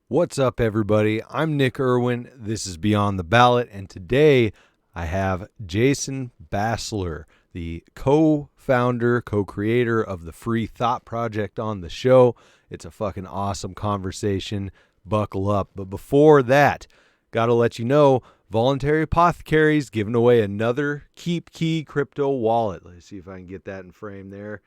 What's up, everybody? I'm Nick Irwin. This is Beyond the Ballot, and today I have Jason Bassler, the co-founder, co-creator of the Free Thought Project on the show. It's a fucking awesome conversation. Buckle up. But before that, got to let you know, Voluntary Apothecary's giving away another Keep Key crypto wallet. Let's see if I can get that in frame there.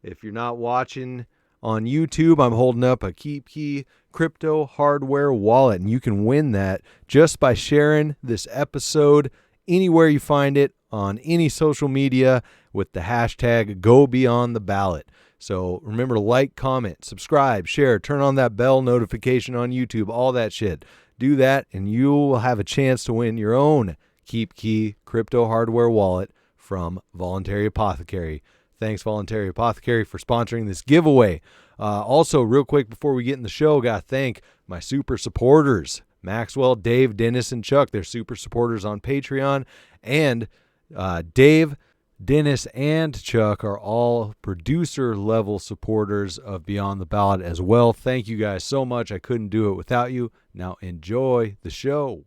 If you're not watching on YouTube, I'm holding up a Keep Key crypto hardware wallet, and you can win that just by sharing this episode anywhere you find it on any social media with the hashtag #GoBeyondTheBallot. So remember to like, comment, subscribe, share, turn on that bell notification on YouTube, all that shit. Do that, and you will have a chance to win your own Keep Key crypto hardware wallet from Voluntary Apothecary. Thanks, Voluntary Apothecary, for sponsoring this giveaway. Also, real quick before we get in the show, got to thank my super supporters, Maxwell, Dave, Dennis, and Chuck. They're super supporters on Patreon. And Dave, Dennis, and Chuck are all producer-level supporters of Beyond the Ballot as well. Thank you guys so much. I couldn't do it without you. Now enjoy the show.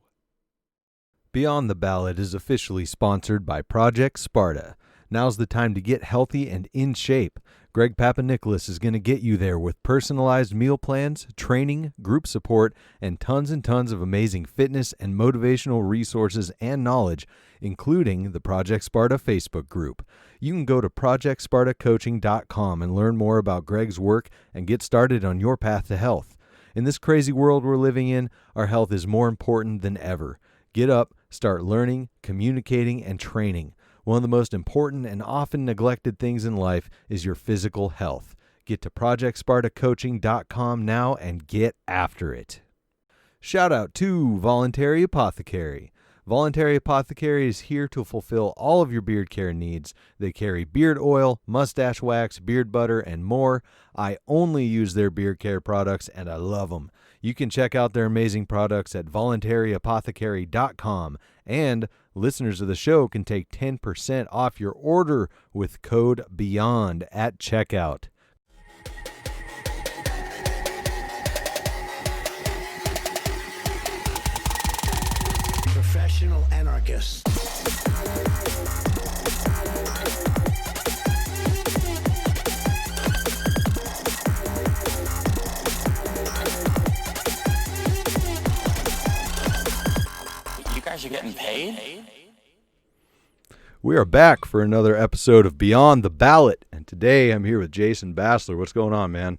Beyond the Ballot is officially sponsored by Project Sparta. Now's the time to get healthy and in shape. Greg Papanicholas is going to get you there with personalized meal plans, training, group support, and tons of amazing fitness and motivational resources and knowledge, including the Project Sparta Facebook group. You can go to projectspartacoaching.com and learn more about Greg's work and get started on your path to health. In this crazy world we're living in, our health is more important than ever. Get up, start learning, communicating, and training. One of the most important and often neglected things in life is your physical health. Get to projectspartacoaching.com now and get after it. Shout out to Voluntary Apothecary. Voluntary Apothecary is here to fulfill all of your beard care needs. They carry beard oil, mustache wax, beard butter, and more. I only use their beard care products, and I love them. You can check out their amazing products at voluntарyapothecary.com, and listeners of the show can take 10% off your order with code BEYOND at checkout. Professional anarchists. You're getting paid? We are back for another episode of Beyond the Ballot, and today I'm here with Jason Bassler. What's going on, man?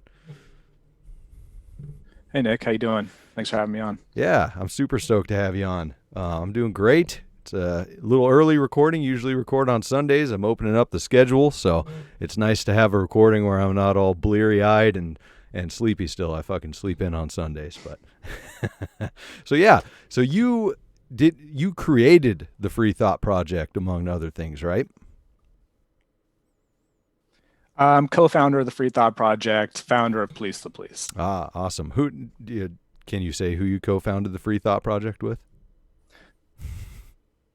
Hey, Nick. How you doing? Thanks for having me on. Yeah, I'm super stoked to have you on. I'm doing great. It's a little early recording. Usually record on Sundays. I'm opening up the schedule, so it's nice to have a recording where I'm not all bleary-eyed and sleepy still. I fucking sleep in on Sundays, but so you created the Free Thought Project, among other things, right? I'm co-founder of the Free Thought Project, founder of Police the Police. Ah, awesome. Can you say who you co-founded the Free Thought Project with?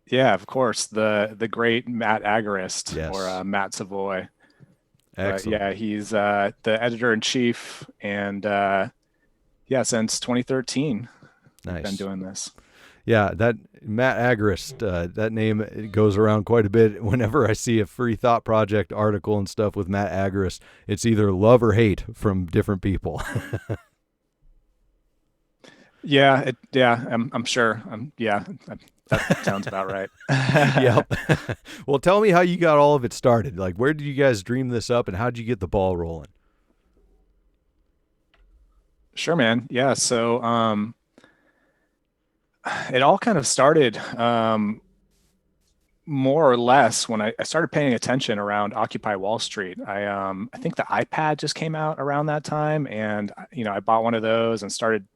Yeah, of course. The great Matt Agarist, Yes. or Matt Savoy. Excellent. Yeah, he's the editor-in-chief, and since 2013, Nice. we've been doing this. Yeah, that Matt Agarist, that name goes around quite a bit. Whenever I see a Free Thought Project article and stuff with Matt Agarist, it's either love or hate from different people. I'm sure. That sounds about right. Yep. Well, tell me how you got all of it started. Like, where did you guys dream this up, and how did you get the ball rolling? Sure, man. Yeah, so it all kind of started more or less when I started paying attention around Occupy Wall Street. I think the iPad just came out around that time, and I bought one of those and started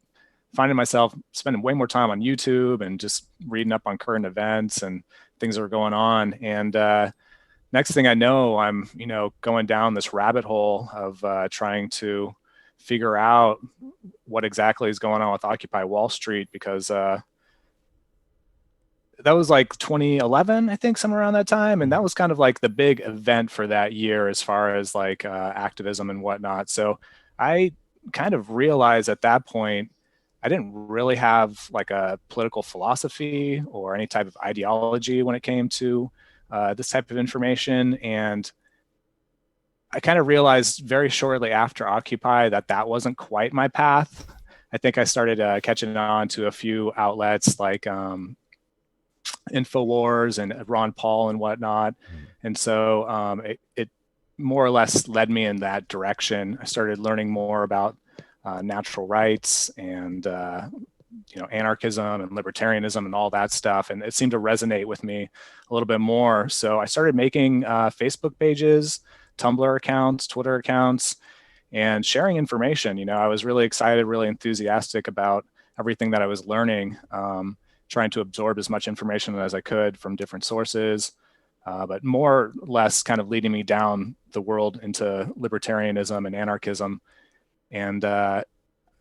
finding myself spending way more time on YouTube and just reading up on current events and things that are going on. And next thing I know, I'm going down this rabbit hole of trying to figure out what exactly is going on with Occupy Wall Street, because that was like 2011, I think, somewhere around that time. And that was kind of like the big event for that year as far as like activism and whatnot. So I kind of realized at that point I didn't really have like a political philosophy or any type of ideology when it came to this type of information. And I kind of realized very shortly after Occupy that wasn't quite my path. I think I started catching on to a few outlets like InfoWars and Ron Paul and whatnot. And so it more or less led me in that direction. I started learning more about natural rights and anarchism and libertarianism and all that stuff, and it seemed to resonate with me a little bit more. So I started making Facebook pages, Tumblr accounts, Twitter accounts, and sharing information. I was really excited, really enthusiastic about everything that I was learning, trying to absorb as much information as I could from different sources, but more or less kind of leading me down the world into libertarianism and anarchism. And I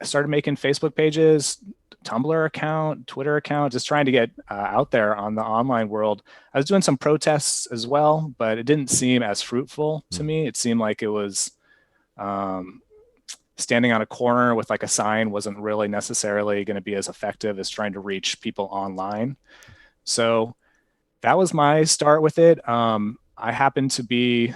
started making Facebook pages, Tumblr account, Twitter account, just trying to get out there on the online world. I was doing some protests as well, but it didn't seem as fruitful to me. It seemed like it was standing on a corner with like a sign wasn't really necessarily going to be as effective as trying to reach people online. So that was my start with it. I happened to be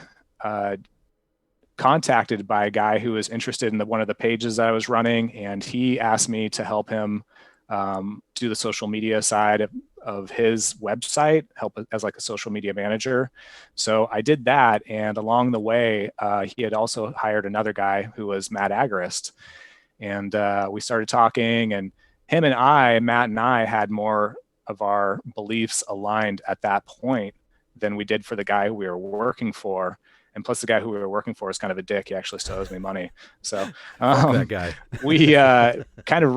contacted by a guy who was interested in one of the pages that I was running, and he asked me to help him do the social media side of his website, help as like a social media manager. So I did that, and along the way, he had also hired another guy who was Matt Agorist, and we started talking, and Matt and I had more of our beliefs aligned at that point than we did for the guy who we were working for. And plus the guy who we were working for is kind of a dick. He actually still owes me money. So that guy. We kind of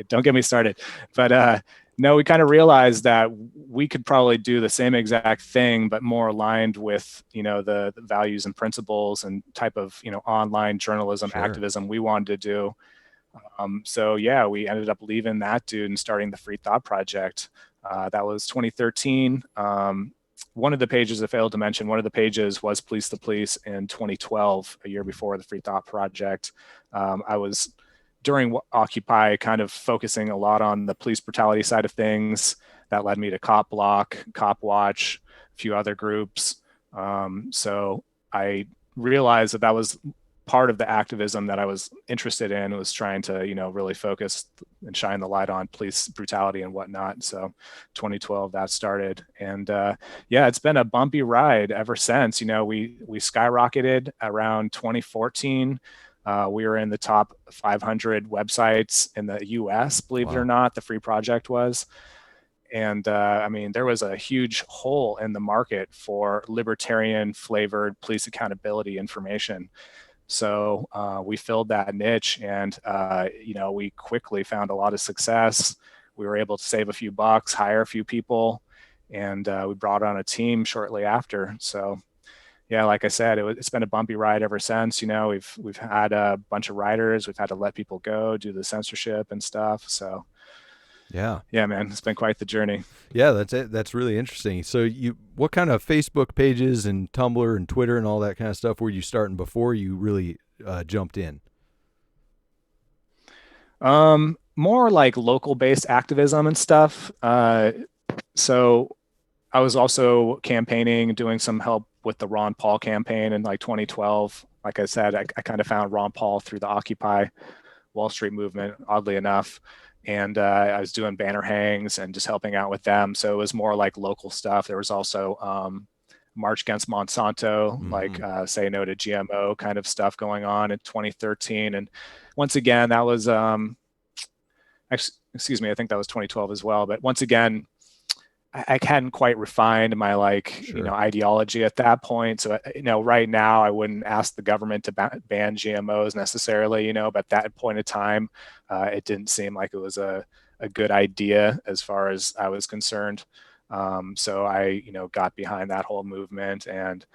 don't get me started. But no, we kind of realized that we could probably do the same exact thing, but more aligned with, the values and principles and type of, online journalism, activism we wanted to do. So yeah, we ended up leaving that dude and starting the Free Thought Project. That was 2013. One of the pages I failed to mention, one of the pages was Police the Police in 2012, a year before the Free Thought Project. I was, during Occupy, kind of focusing a lot on the police brutality side of things. That led me to Cop Block, Cop Watch, a few other groups. So I realized that was part of the activism that I was interested in, was trying to, really focus and shine the light on police brutality and whatnot. So 2012, that started. And yeah, it's been a bumpy ride ever since. We skyrocketed around 2014. We were in the top 500 websites in the US, believe it or not, the Free Project was. And there was a huge hole in the market for libertarian flavored police accountability information. So we filled that niche, and we quickly found a lot of success. We were able to save a few bucks, hire a few people, and we brought on a team shortly after. So yeah, like I said, it's been a bumpy ride ever since. We've had a bunch of writers, we've had to let people go, do the censorship and stuff. So yeah, man, it's been quite the journey. Yeah, that's it. That's really interesting. So what kind of Facebook pages and Tumblr and Twitter and all that kind of stuff were you starting before you really jumped in? More like local based activism and stuff. So I was also campaigning, doing some help with the Ron Paul campaign in like 2012. Like I said, I kind of found Ron Paul through the Occupy Wall Street movement, oddly enough. And I was doing banner hangs and just helping out with them. So it was more like local stuff. There was also March Against Monsanto, like Say No to GMO kind of stuff going on in 2013. And once again, that was, excuse me, I think that was 2012 as well. But once again, I hadn't quite refined my ideology at that point. So, right now I wouldn't ask the government to ban GMOs necessarily, but at that point in time, it didn't seem like it was a good idea as far as I was concerned. So I, got behind that whole movement. And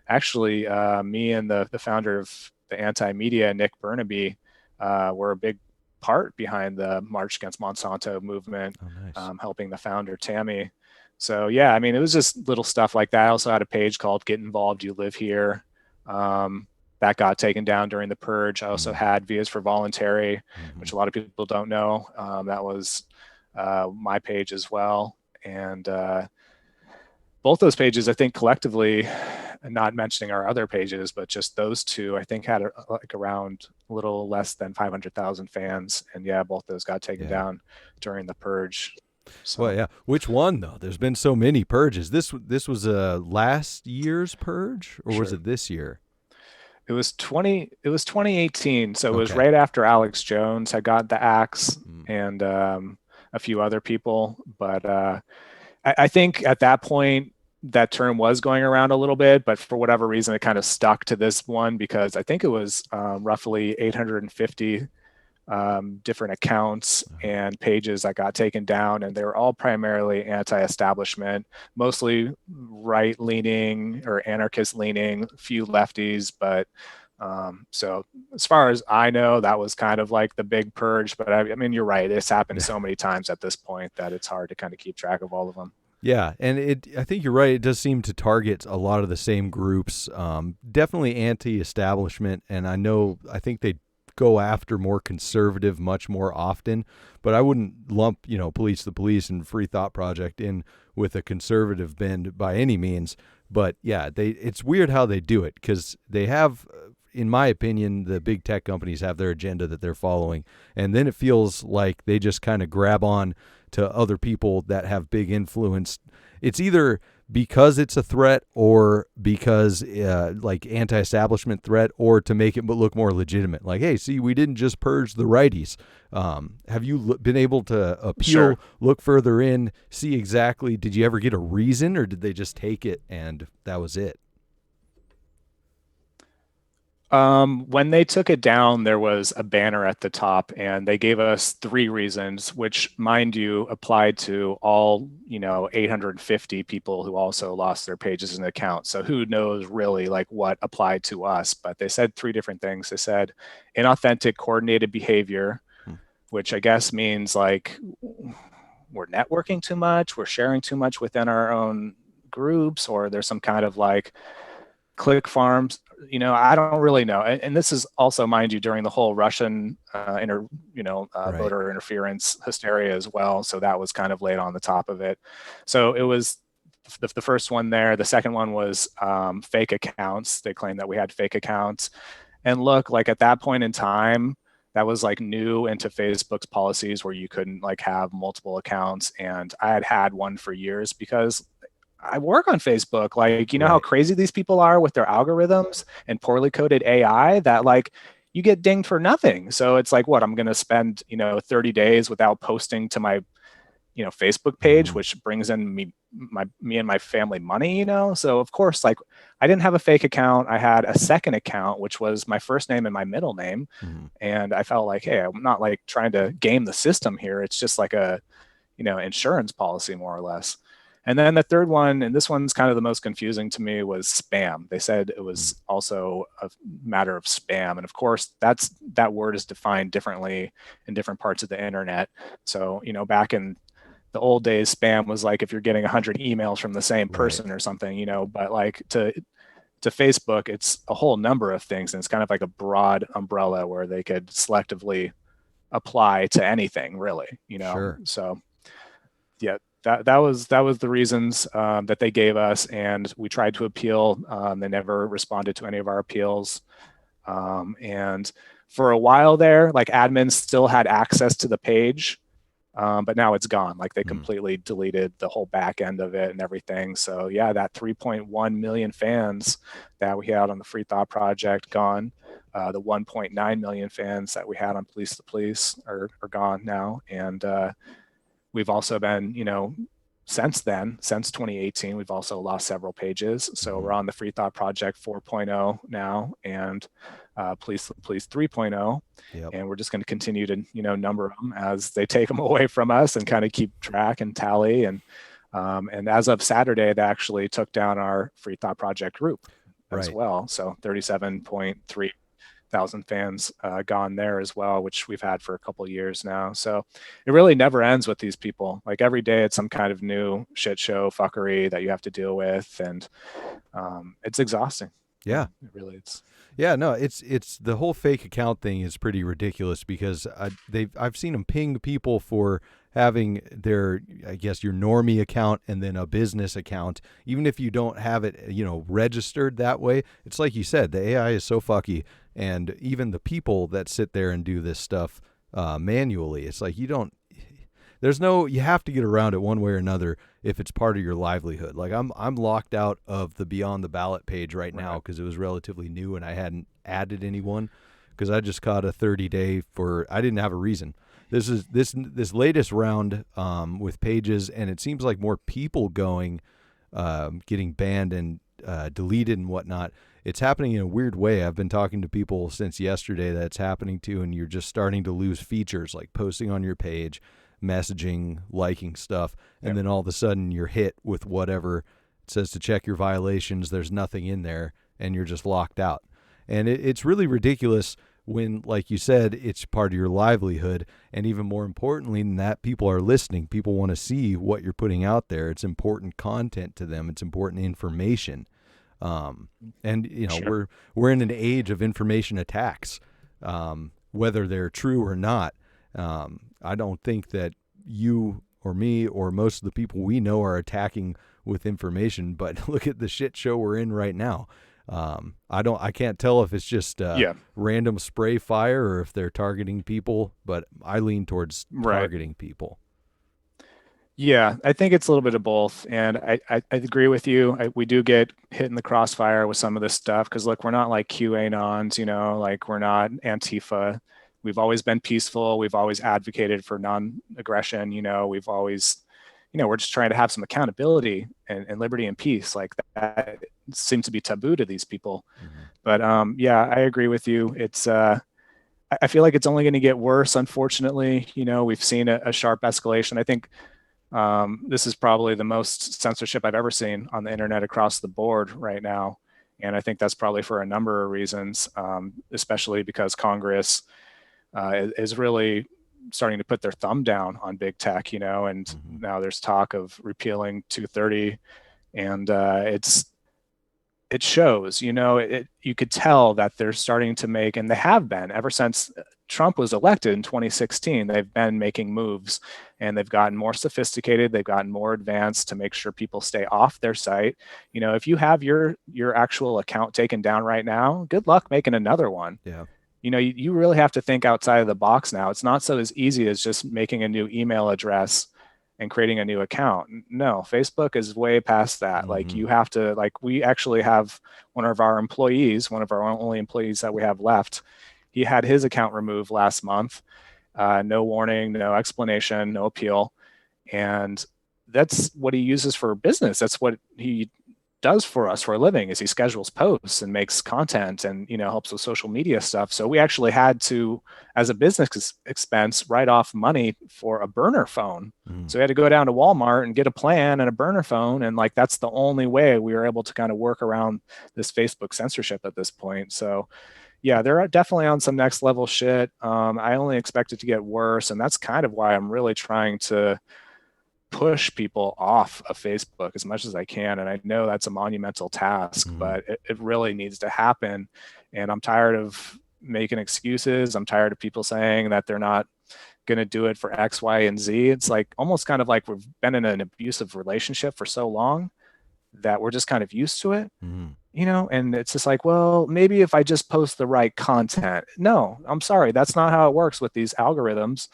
actually, me and the founder of the Anti-Media, Nick Burnaby, were a big part behind the March Against Monsanto movement, helping the founder, Tammy. So yeah, it was just little stuff like that. I also had a page called Get Involved, You Live Here. That that got taken down during the purge. I also had V is for voluntary, which a lot of people don't know. That was my page as well. And both those pages, I think collectively, not mentioning our other pages, but just those two, I think had like around a little less than 500,000 fans. And yeah, both those got taken down during the purge. So. Well, yeah. Which one though? There's been so many purges. This was last year's purge, or was it this year? It was 2018. So it was right after Alex Jones had got the axe and a few other people. But I think at that point, that term was going around a little bit, but for whatever reason, it kind of stuck to this one because I think it was roughly 850 different accounts and pages that got taken down, and they were all primarily anti-establishment, mostly right-leaning or anarchist-leaning, few lefties. But so as far as I know, that was kind of like the big purge. But I mean, you're right. It's happened so many times at this point that it's hard to kind of keep track of all of them. Yeah, and I think you're right. It does seem to target a lot of the same groups. Definitely anti-establishment, and I think they go after more conservative much more often. But I wouldn't lump, Police the Police and Free Thought Project in with a conservative bend by any means. But yeah, it's weird how they do it because they have, in my opinion, the big tech companies have their agenda that they're following, and then it feels like they just kind of grab on to other people that have big influence. It's either because it's a threat or because like anti-establishment threat, or to make it look more legitimate. Like, hey, see, we didn't just purge the righties. Have you been able to appeal, look further in, see exactly, did you ever get a reason, or did they just take it and that was it? When they took it down, there was a banner at the top, and they gave us 3 reasons, which, mind you, applied to all, 850 people who also lost their pages and accounts. So who knows really like what applied to us? But they said 3 different things. They said inauthentic coordinated behavior, which I guess means like we're networking too much, we're sharing too much within our own groups, or there's some kind of like click farms. I don't really know. And this is also, mind you, during the whole Russian voter interference hysteria as well. So that was kind of laid on the top of it. So it was the first one there. The second one was fake accounts. They claimed that we had fake accounts. And look, like at that point in time, that was like new into Facebook's policies where you couldn't like have multiple accounts. And I had one for years because I work on Facebook. Like, how crazy these people are with their algorithms and poorly coded AI that like you get dinged for nothing. So it's like, what, I'm going to spend, 30 days without posting to my, Facebook page, which brings in me and my family money, So of course, like I didn't have a fake account. I had a second account, which was my first name and my middle name. And I felt like, hey, I'm not like trying to game the system here. It's just like a, insurance policy more or less. And then the third one, and this one's kind of the most confusing to me, was spam. They said it was also a matter of spam. And of course, that word is defined differently in different parts of the internet. So, back in the old days, spam was like if you're getting 100 emails from the same person or something, but like to Facebook, it's a whole number of things. And it's kind of like a broad umbrella where they could selectively apply to anything, really, Sure. So, yeah. That was the reasons that they gave us, and we tried to appeal. They never responded to any of our appeals. And for a while there, like admins still had access to the page, but now it's gone. Like they completely deleted the whole back end of it and everything. So yeah, that 3.1 million fans that we had on the Free Thought Project gone. The 1.9 million fans that we had on Police the Police are gone now, and we've also been, since 2018, we've also lost several pages. So we're on the Free Thought Project 4.0 now, and Police 3.0. And we're just going to continue to, number them as they take them away from us and kind of keep track and tally. And as of Saturday, they actually took down our Free Thought Project group as well. So 37.3 thousand fans gone there as well, which we've had for a couple of years now. So it really never ends with these people. Like every day it's some kind of new shit show fuckery that you have to deal with, and it's exhausting. Yeah, it really is. Yeah, no, it's the whole fake account thing is pretty ridiculous because I've seen them ping people for having their, I guess, your normie account and then a business account, even if you don't have it, registered that way. It's like you said, the AI is so fucky, and even the people that sit there and do this stuff manually, it's like you have to get around it one way or another if it's part of your livelihood. Like I'm locked out of the Beyond the Ballot page right now because it was relatively new and I hadn't added anyone because I just caught a 30-day I didn't have a reason. This is this latest round with pages, and it seems like more people getting banned and deleted and whatnot. It's happening in a weird way. I've been talking to people since yesterday that it's happening to, and you're just starting to lose features like posting on your page, messaging, liking stuff, and then all of a sudden you're hit with whatever it says to check your violations. There's nothing in there, and you're just locked out. And it's really ridiculous when, like you said, it's part of your livelihood. And even more importantly than that, people are listening. People want to see what you're putting out there. It's important content to them. It's important information. Sure. We're in an age of information attacks, whether they're true or not. I don't think that you or me or most of the people we know are attacking with information, but look at the shit show we're in right now. I can't tell if it's just random spray fire or if they're targeting people, but I lean towards targeting people. Yeah, I think it's a little bit of both. And I agree with you. We do get hit in the crossfire with some of this stuff because, look, we're not like QAnons, like we're not Antifa. We've always been peaceful. We've always advocated for non-aggression. We've always, we're just trying to have some accountability and liberty and peace. Like that seems to be taboo to these people. Mm-hmm. But I agree with you. It's I feel like it's only going to get worse, unfortunately. We've seen a sharp escalation. I think this is probably the most censorship I've ever seen on the internet across the board right now. And I think that's probably for a number of reasons, especially because Congress is really starting to put their thumb down on big tech, and now there's talk of repealing 230, and it shows, you could tell that they're starting to make, and they have been ever since Trump was elected in 2016, they've been making moves, and they've gotten more sophisticated. They've gotten more advanced to make sure people stay off their site. If you have your actual account taken down right now, good luck making another one. Yeah. You really have to think outside of the box now. It's not so as easy as just making a new email address and creating a new account. No, Facebook is way past that. Like you have to, we actually have one of our only employees that we have left. He had his account removed last month. No warning, no explanation, no appeal. And that's what he uses for business. That's what he does for us for a living, is he schedules posts and makes content and helps with social media stuff. So we actually had to, as a business expense, write off money for a burner phone. So we had to go down to Walmart and get a plan and a burner phone, and that's the only way we were able to kind of work around this Facebook censorship at this point. So yeah, they're definitely on some next level shit. I only expect it to get worse, and that's kind of why I'm really trying to push people off of Facebook as much as I can. And I know that's a monumental task, but it really needs to happen. And I'm tired of making excuses. I'm tired of people saying that they're not going to do it for X, Y, and Z. It's almost kind of like we've been in an abusive relationship for so long that we're just kind of used to it, and it's just well, maybe if I just post the right content. No, I'm sorry. That's not how it works with these algorithms.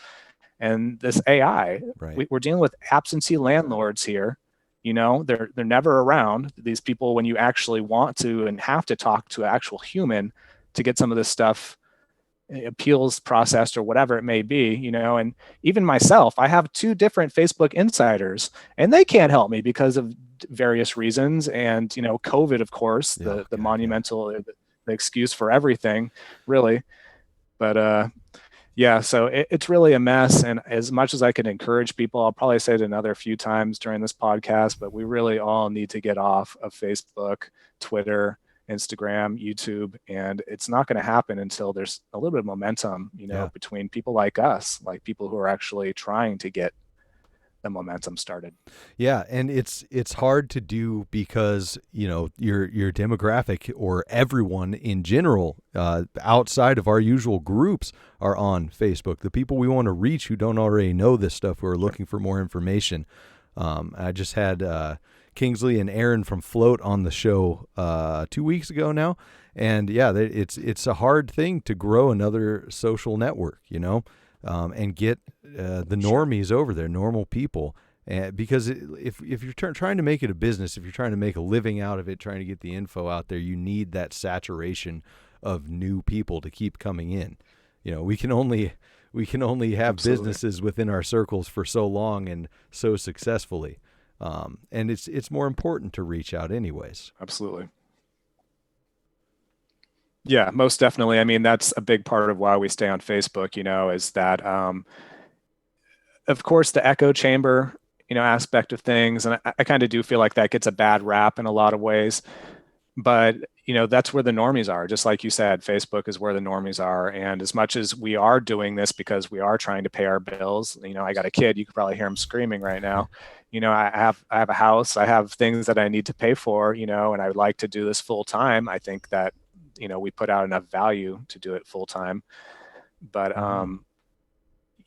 And this AI, we're dealing with absentee landlords here. They're never around. These people, when you actually want to and have to talk to an actual human to get some of this stuff, appeals processed or whatever it may be, and even myself, I have 2 different Facebook insiders, and they can't help me because of various reasons. And, COVID, of course, the monumental, the excuse for everything, really. But, yeah, so it's really a mess. And as much as I can encourage people, I'll probably say it another few times during this podcast, but we really all need to get off of Facebook, Twitter, Instagram, YouTube. And it's not going to happen until there's a little bit of momentum, between people like us, like people who are actually trying to get the momentum started. Yeah, and it's hard to do because, your demographic or everyone in general outside of our usual groups are on Facebook. The people we want to reach who don't already know this stuff, who are looking for more information. I just had Kingsley and Aaron from Float on the show 2 weeks ago now, and yeah, it's a hard thing to grow another social network, and get the normies over there, normal people. Because if you're trying to make it a business, if you're trying to make a living out of it, trying to get the info out there, you need that saturation of new people to keep coming in. We can only have businesses within our circles for so long and so successfully. And it's more important to reach out anyways. Absolutely. Yeah, most definitely. I mean, that's a big part of why we stay on Facebook, is that, of course, the echo chamber, aspect of things. And I kind of do feel like that gets a bad rap in a lot of ways, but that's where the normies are. Just like you said, Facebook is where the normies are. And as much as we are doing this because we are trying to pay our bills, I got a kid, you could probably hear him screaming right now. I have a house, I have things that I need to pay for, and I would like to do this full time. I think that, we put out enough value to do it full time, but,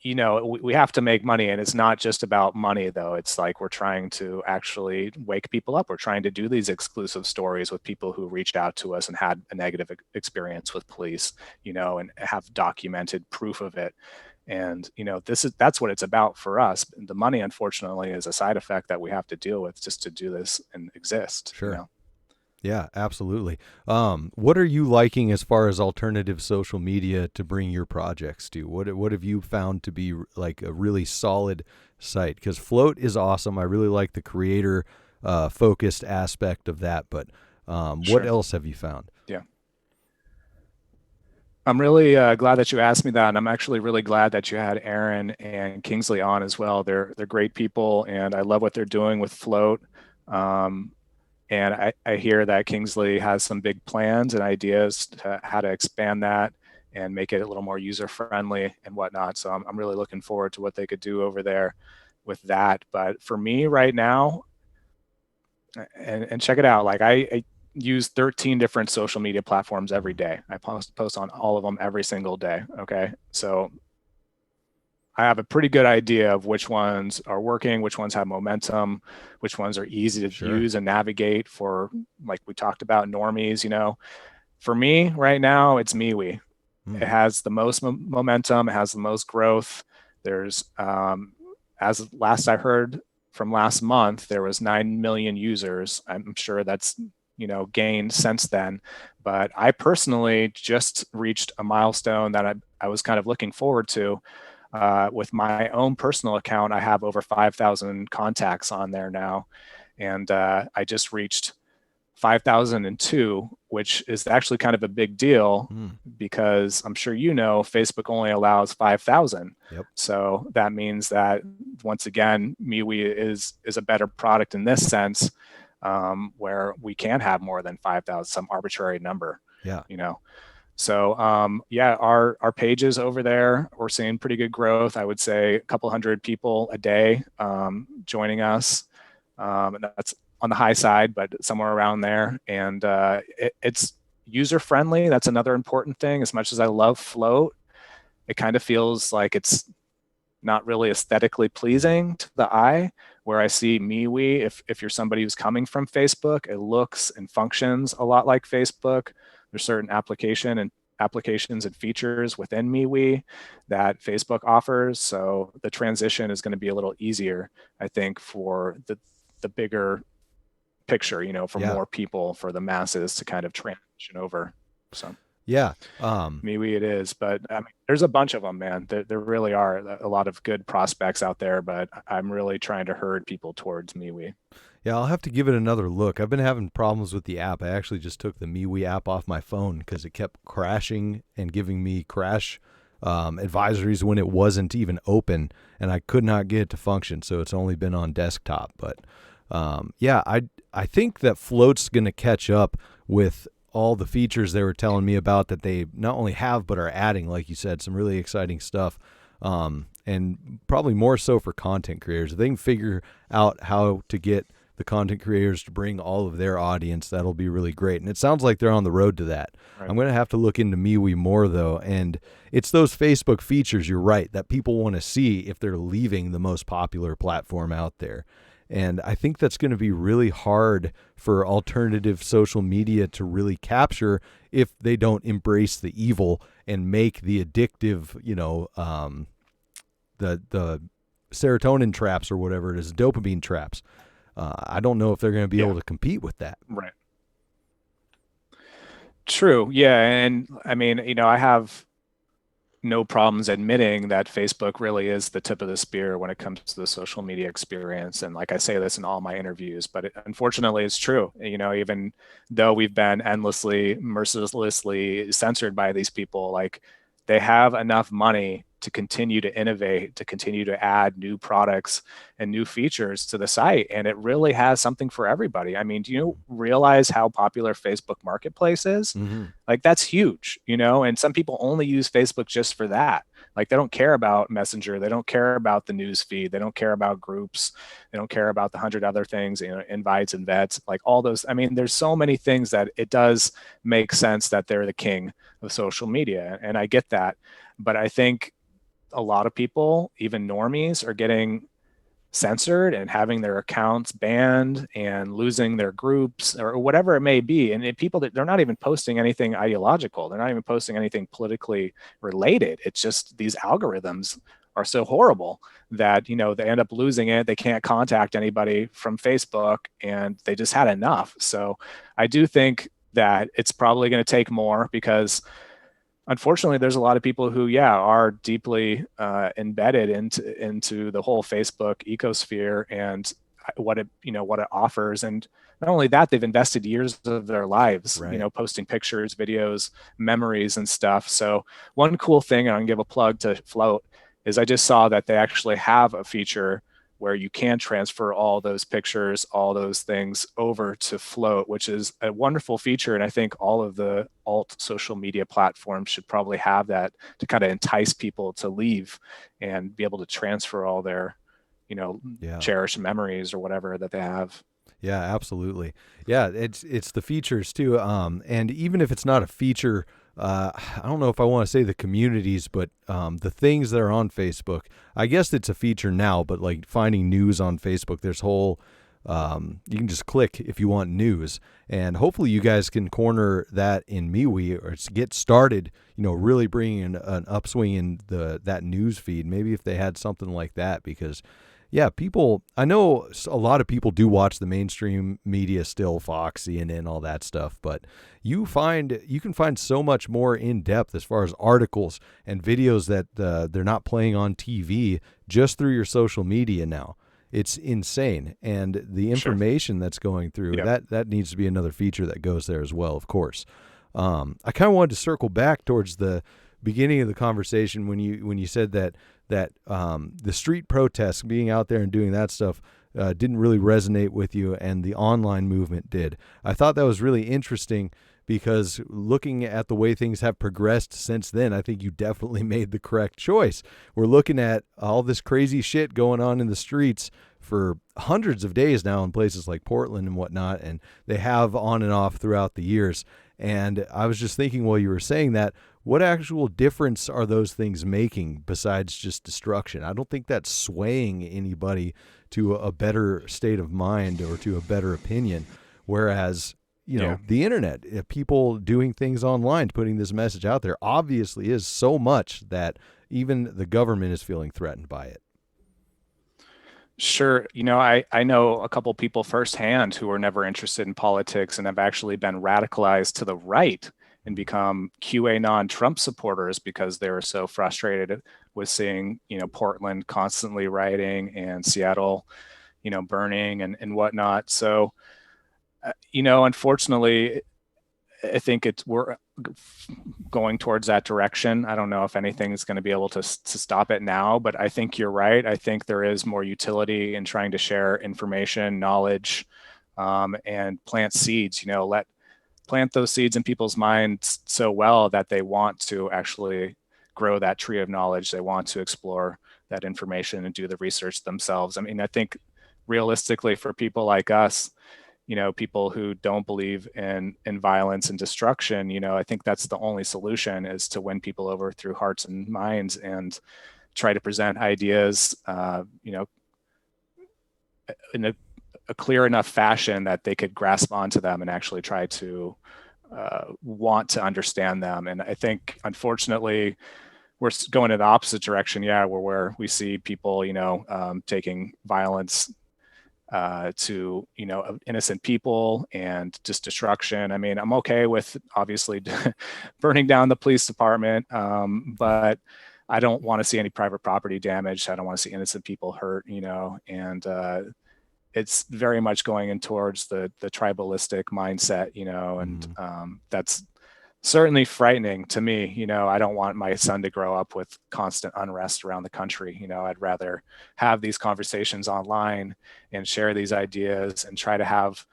we have to make money, and it's not just about money though. It's like, we're trying to actually wake people up. We're trying to do these exclusive stories with people who reached out to us and had a negative experience with police, and have documented proof of it. And, that's what it's about for us. The money, unfortunately, is a side effect that we have to deal with just to do this and exist. Sure. Yeah, absolutely. What are you liking as far as alternative social media to bring your projects to? What have you found to be like a really solid site? Because Float is awesome. I really like the creator focused aspect of that. But what else have you found? Yeah. I'm really glad that you asked me that, and I'm actually really glad that you had Aaron and Kingsley on as well. They're great people, and I love what they're doing with Float. And I hear that Kingsley has some big plans and ideas to how to expand that and make it a little more user-friendly and whatnot. So I'm really looking forward to what they could do over there with that. But for me right now, and check it out, like I use 13 different social media platforms every day. I post on all of them every single day. Okay. So I have a pretty good idea of which ones are working, which ones have momentum, which ones are easy to use and navigate for, like we talked about, normies. For me right now, it's MeWe. It has the most momentum. It has the most growth. There's, as last I heard from last month, there was 9 million users. I'm sure that's, gained since then. But I personally just reached a milestone that I was kind of looking forward to. With my own personal account, I have over 5,000 contacts on there now. And I just reached 5,002, which is actually kind of a big deal because I'm sure Facebook only allows 5,000. Yep. So that means that, once again, MeWe is a better product in this sense, where we can have more than 5,000, some arbitrary number. Yeah. So our pages over there, we're seeing pretty good growth. I would say a couple hundred people a day joining us. And that's on the high side, but somewhere around there. And it's user friendly. That's another important thing. As much as I love Float, it kind of feels like it's not really aesthetically pleasing to the eye. Where I see MeWe, if you're somebody who's coming from Facebook, it looks and functions a lot like Facebook. There's certain applications and features within MeWe that Facebook offers. So the transition is going to be a little easier, I think, for the bigger picture, for more people, for the masses to kind of transition over. So yeah, MeWe it is, but I mean, there's a bunch of them, man. There really are a lot of good prospects out there, but I'm really trying to herd people towards MeWe. Yeah, I'll have to give it another look. I've been having problems with the app. I actually just took the MeWe app off my phone because it kept crashing and giving me crash advisories when it wasn't even open, and I could not get it to function, so it's only been on desktop. But I think that Float's going to catch up with all the features they were telling me about that they not only have but are adding, like you said, some really exciting stuff. and probably more so for content creators. If they can figure out how to get the content creators to bring all of their audience, that'll be really great. And it sounds like they're on the road to that. Right. I'm going to have to look into MeWe more, though. And it's those Facebook features, you're right, that people want to see if they're leaving the most popular platform out there. And I think that's going to be really hard for alternative social media to really capture if they don't embrace the evil and make the addictive, the serotonin traps or whatever it is, dopamine traps. I don't know if they're going to be able to compete with that. Right. True. Yeah. And I mean, I have no problems admitting that Facebook really is the tip of the spear when it comes to the social media experience. And like I say this in all my interviews, but unfortunately it's true. Even though we've been endlessly, mercilessly censored by these people, like they have enough money to continue to innovate, to continue to add new products and new features to the site. And it really has something for everybody. I mean, do you realize how popular Facebook Marketplace is? Mm-hmm. Like that's huge, and some people only use Facebook just for that. Like they don't care about Messenger. They don't care about the news feed. They don't care about groups. They don't care about the 100 other things, invites and vets, like all those. I mean, there's so many things that it does make sense that they're the king of social media. And I get that. But I think a lot of people, even normies, are getting censored and having their accounts banned and losing their groups or whatever it may be. And people that they're not even posting anything ideological. They're not even posting anything politically related. It's just these algorithms are so horrible that, they end up losing it. They can't contact anybody from Facebook and they just had enough. So I do think that it's probably going to take more because unfortunately, there's a lot of people who, are deeply embedded into the whole Facebook ecosphere and what it offers. And not only that, they've invested years of their lives, right, posting pictures, videos, memories, and stuff. So one cool thing, and I can give a plug to Float, is I just saw that they actually have a feature where you can transfer all those pictures, all those things over to Float, which is a wonderful feature. And I think all of the alt social media platforms should probably have that to kind of entice people to leave and be able to transfer all their, cherished memories or whatever that they have. Yeah, absolutely. Yeah, it's the features too. And even if it's not a feature, I don't know if I want to say the communities, but the things that are on Facebook, I guess it's a feature now, but like finding news on Facebook, there's whole, you can just click if you want news, and hopefully you guys can corner that in MeWe or get started, really bringing an upswing in that news feed. Maybe if they had something like that, because I know a lot of people do watch the mainstream media still, Fox, CNN, all that stuff, but you can find so much more in depth as far as articles and videos that they're not playing on TV just through your social media now. It's insane. And the information that's going through, that needs to be another feature that goes there as well, of course. I kind of wanted to circle back towards the beginning of the conversation when you said that the street protests, being out there and doing that stuff, didn't really resonate with you, and the online movement did. I thought that was really interesting because looking at the way things have progressed since then, I think you definitely made the correct choice. We're looking at all this crazy shit going on in the streets for hundreds of days now in places like Portland and whatnot, and they have on and off throughout the years. And I was just thinking while you were saying that, what actual difference are those things making besides just destruction? I don't think that's swaying anybody to a better state of mind or to a better opinion. Whereas, the internet, people doing things online, putting this message out there, obviously is so much that even the government is feeling threatened by it. Sure. I know a couple people firsthand who were never interested in politics and have actually been radicalized to the right and become QAnon Trump supporters because they were so frustrated with seeing, Portland constantly rioting and Seattle, burning and whatnot. So, unfortunately, I think we're going towards that direction. I don't know if anything is going to be able to stop it now, but I think you're right. I think there is more utility in trying to share information, knowledge, and plant seeds, plant those seeds in people's minds so well that they want to actually grow that tree of knowledge. They want to explore that information and do the research themselves. I mean, I think realistically for people like us, people who don't believe in violence and destruction, I think that's the only solution, is to win people over through hearts and minds and try to present ideas, in a clear enough fashion that they could grasp onto them and actually try to want to understand them. And I think, unfortunately, we're going in the opposite direction, where we see people, taking violence to innocent people and just destruction. I mean, I'm okay with obviously burning down the police department, but I don't want to see any private property damage. I don't want to see innocent people hurt, and it's very much going in towards the tribalistic mindset, and that's certainly frightening to me. I don't want my son to grow up with constant unrest around the country. I'd rather have these conversations online and share these ideas and try to have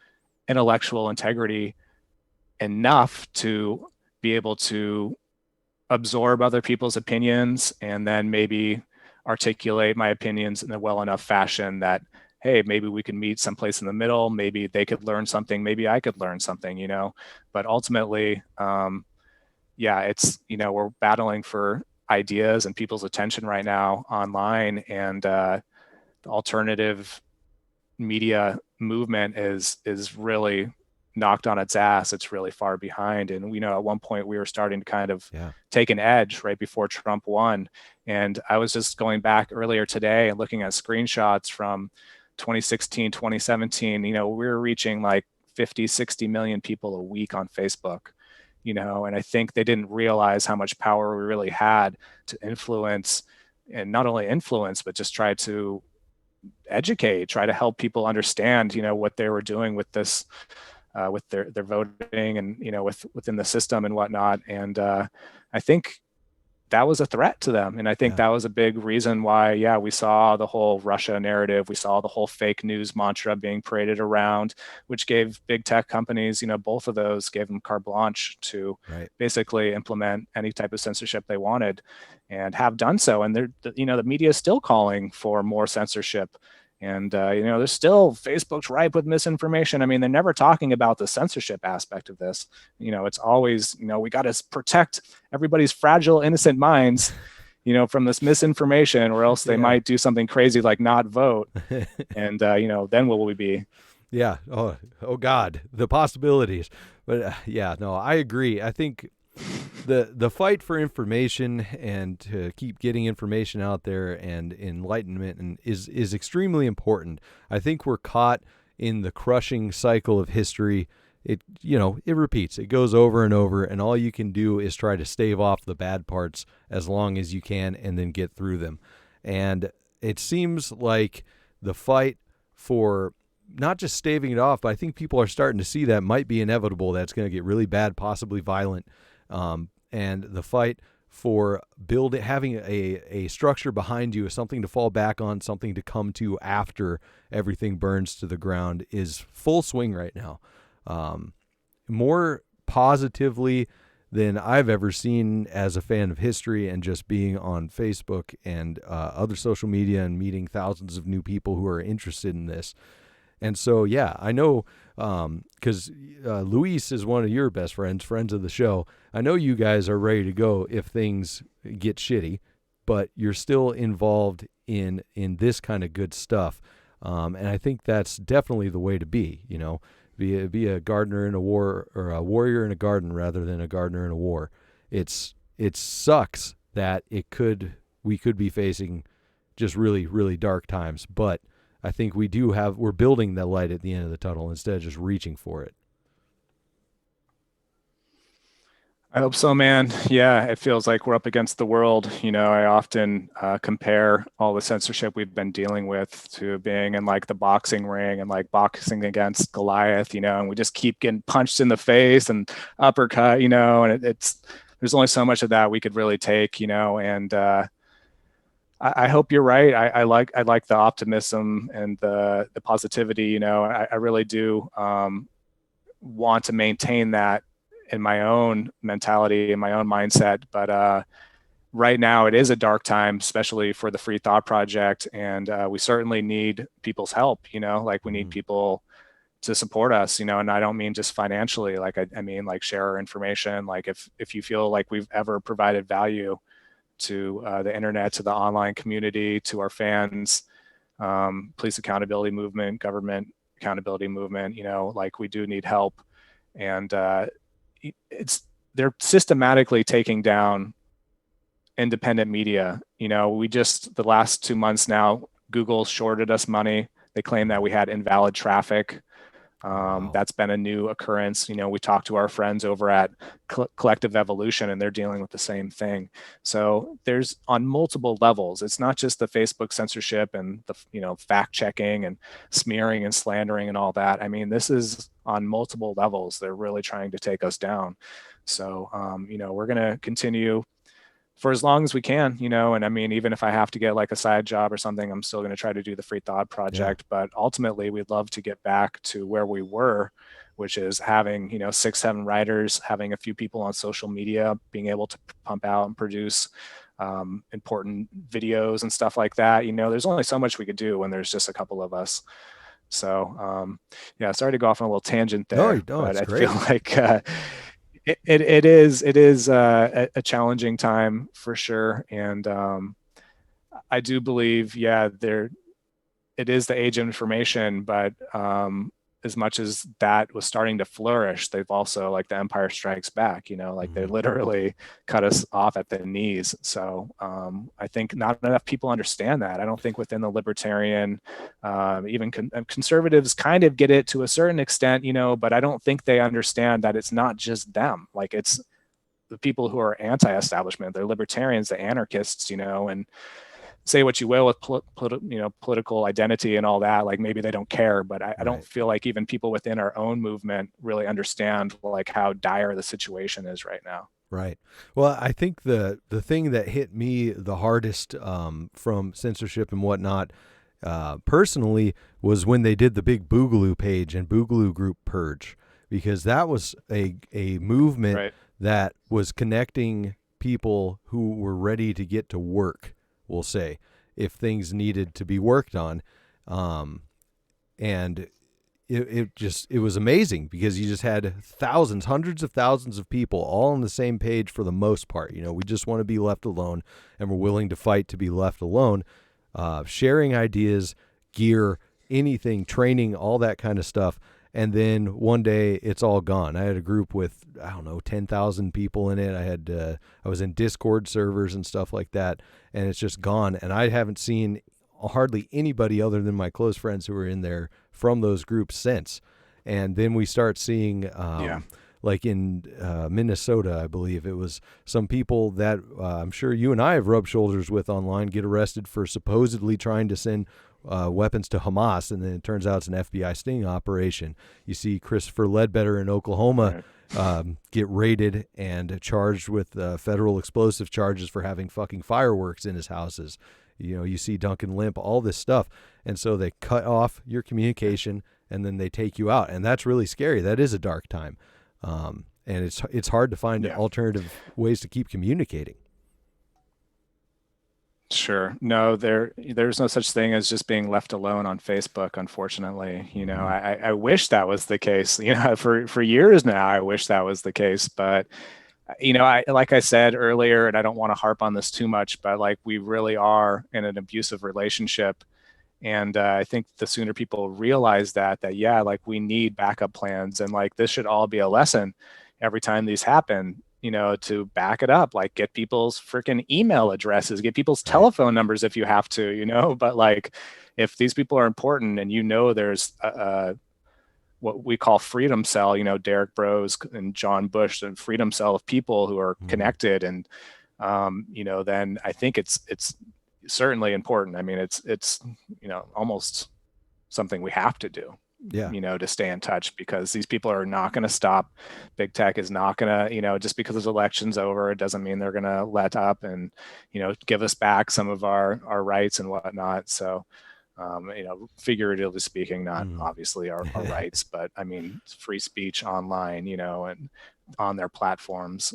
intellectual integrity enough to be able to absorb other people's opinions and then maybe articulate my opinions in a well enough fashion that, hey, maybe we can meet someplace in the middle. Maybe they could learn something. Maybe I could learn something, but ultimately, it's, we're battling for ideas and people's attention right now online, and the alternative media movement is really knocked on its ass. It's really far behind. And at one point we were starting to kind of take an edge right before Trump won. And I was just going back earlier today and looking at screenshots from 2016, 2017, we were reaching like 50, 60 million people a week on Facebook, and I think they didn't realize how much power we really had to influence, and not only influence, but just try to educate, try to help people understand, what they were doing with this, with their voting and, within the system and whatnot. And I think that was a threat to them. And I think that was a big reason why, we saw the whole Russia narrative. We saw the whole fake news mantra being paraded around, which gave big tech companies, both of those gave them carte blanche to basically implement any type of censorship they wanted, and have done so. And the media is still calling for more censorship. And, there's still, Facebook's ripe with misinformation. I mean, they're never talking about the censorship aspect of this. It's always, we got to protect everybody's fragile, innocent minds, from this misinformation, or else they might do something crazy like not vote. And, then what will we be? Yeah. Oh God, the possibilities. But no, I agree. I think the fight for information and to keep getting information out there and enlightenment is extremely important. I think we're caught in the crushing cycle of history. It repeats. It goes over and over, and all you can do is try to stave off the bad parts as long as you can and then get through them. And it seems like the fight for not just staving it off, but I think people are starting to see that might be inevitable. That's going to get really bad, possibly violent. And the fight for having a structure behind you, something to fall back on, something to come to after everything burns to the ground, is full swing right now. More positively than I've ever seen as a fan of history, and just being on Facebook and other social media and meeting thousands of new people who are interested in this. And so, I know, because Luis is one of your best friends of the show. I know you guys are ready to go if things get shitty, but you're still involved in this kind of good stuff. And I think that's definitely the way to be, be a gardener in a war, or a warrior in a garden rather than a gardener in a war. It sucks that we could be facing just really, really dark times, but I think we're building the light at the end of the tunnel instead of just reaching for it. I hope so, man. Yeah, it feels like we're up against the world. I often compare all the censorship we've been dealing with to being in like the boxing ring and like boxing against Goliath, and we just keep getting punched in the face and uppercut, and there's only so much of that we could really take, and I hope you're right. I like the optimism and the positivity. I really do want to maintain that in my own mentality, in my own mindset. But right now it is a dark time, especially for the Free Thought Project. And we certainly need people's help, like we need people to support us, and I don't mean just financially, like I mean like share our information. Like if you feel like we've ever provided value to the internet, to the online community, to our fans, police accountability movement, government accountability movement, like we do need help. And they're systematically taking down independent media. The last 2 months now, Google shorted us money. They claim that we had invalid traffic. That's been a new occurrence. We talked to our friends over at Collective Evolution, and they're dealing with the same thing. So there's on multiple levels. It's not just the Facebook censorship and the fact checking and smearing and slandering and all that. I mean, this is on multiple levels. They're really trying to take us down. So we're going to continue for as long as we can, and I mean, even if I have to get like a side job or something, I'm still going to try to do the Free Thought Project. Yeah. But ultimately, we'd love to get back to where we were, which is having, 6-7 writers, having a few people on social media, being able to pump out and produce important videos and stuff like that. There's only so much we could do when there's just a couple of us. So, sorry to go off on a little tangent there, but I feel like it is a challenging time for sure. And I do believe, it is the age of information, but as much as that was starting to flourish, they've also, like the Empire Strikes Back, like they literally cut us off at the knees. So I think not enough people understand that. I don't think within the libertarian, even conservatives kind of get it to a certain extent, but I don't think they understand that it's not just them. Like it's the people who are anti-establishment, they're libertarians, the anarchists, and say what you will with political identity and all that, like maybe they don't care, but I don't feel like even people within our own movement really understand like how dire the situation is right now. Right. Well, I think the thing that hit me the hardest from censorship and whatnot personally was when they did the big Boogaloo page and Boogaloo group purge, because that was a movement that was connecting people who were ready to get to work, we'll say, if things needed to be worked on. And it was amazing because you just had thousands, hundreds of thousands of people all on the same page for the most part. We just want to be left alone, and we're willing to fight to be left alone, sharing ideas, gear, anything, training, all that kind of stuff. And then one day it's all gone. I had a group with, 10,000 people in it. I was in Discord servers and stuff like that, and it's just gone. And I haven't seen hardly anybody other than my close friends who were in there from those groups since. And then we start seeing, like in Minnesota, I believe it was some people that I'm sure you and I have rubbed shoulders with online get arrested for supposedly trying to send weapons to Hamas, and then it turns out it's an FBI sting operation. You see Christopher Ledbetter in Oklahoma get raided and charged with federal explosive charges for having fucking fireworks in his houses. You see Duncan Limp, all this stuff. And so they cut off your communication and then they take you out. And that's really scary. That is a dark time. And it's hard to find alternative ways to keep communicating. Sure. No, there's no such thing as just being left alone on Facebook, unfortunately. I wish that was the case. For years now, I wish that was the case. But, like I said earlier, and I don't want to harp on this too much, but like we really are in an abusive relationship. And I think the sooner people realize that like we need backup plans, and like this should all be a lesson every time these happen, to back it up, like get people's freaking email addresses, get people's telephone numbers if you have to, but like if these people are important and there's what we call freedom cell, Derek Bros and John Bush, and freedom cell of people who are connected. And, then I think it's certainly important. I mean, it's almost something we have to do. To stay in touch, because these people are not going to stop. Big tech is not going to, just because the election's over, it doesn't mean they're going to let up and, give us back some of our rights and whatnot. So, figuratively speaking, not obviously our rights, but I mean, free speech online, and on their platforms.